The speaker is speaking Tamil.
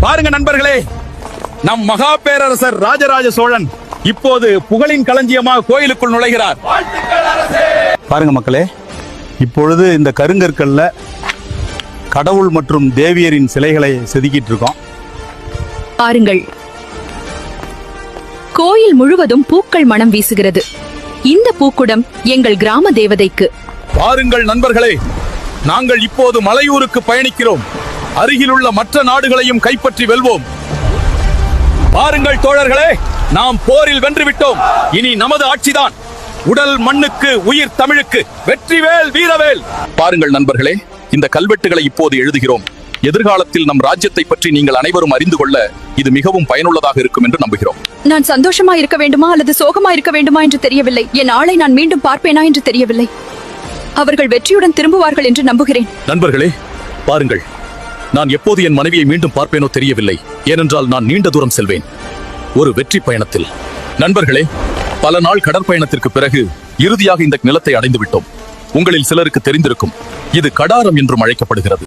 பாருங்க நண்பர்களே, நம் மகா பேரரசர் ராஜராஜ சோழன் இப்போது புகழின் களஞ்சியமாக கோயிலுக்குள் நுழைகிறார். பாருங்க மக்களே, இப்பொழுது இந்த கருங்கற்கல்ல கடவுள் மற்றும் தேவியரின் சிலைகளை செதுக்கிட்டு இருக்கோம். பாருங்கள், கோயில் முழுவதும் பூக்கள் மனம் வீசுகிறது. இந்த பூக்குடம் எங்கள் கிராம தேவதைக்கு. பாருங்கள் நண்பர்களே, நாங்கள் இப்போது மலையூருக்கு பயணிக்கிறோம். அருகிலுள்ள மற்ற நாடுகளையும் கைப்பற்றி வெல்வோம். பாருங்கள் தோழர்களே, நாம் போரில் வென்றுவிட்டோம். இனி நமது ஆட்சிதான். உடல் மண்ணுக்கு, உயிர் தமிழுக்கு. வெற்றிவேல் வீரவேல். பாருங்கள் நண்பர்களே, இந்த கல்வெட்டுகளை இப்போது எழுதுகிறோம். எதிர்காலத்தில் நம் ராஜ்யத்தை பற்றி நீங்கள் அனைவரும் அறிந்து கொள்ள இது மிகவும் பயனுள்ளதாக இருக்கும் என்று நம்புகிறோம். நான் சந்தோஷமா இருக்க வேண்டுமா அல்லது சோகமா இருக்க வேண்டுமா என்று தெரியவில்லை. என் ஆளை நான் மீண்டும் பார்ப்பேனா என்று தெரியவில்லை. அவர்கள் வெற்றியுடன் திரும்புவார்கள் என்று நம்புகிறேன். நண்பர்களே பாருங்கள், நான் எப்போது என் மனைவியை மீண்டும் பார்ப்பேனோ தெரியவில்லை. ஏனென்றால் நான் நீண்ட தூரம் செல்வேன், ஒரு வெற்றி பயணத்தில். நண்பர்களே, பல நாள் கடற்பயணத்திற்கு பிறகு இறுதியாக இந்த நிலத்தை அடைந்து விட்டோம். உங்களில் சிலருக்கு தெரிந்திருக்கும், இது கடாரம் என்றும் அழைக்கப்படுகிறது.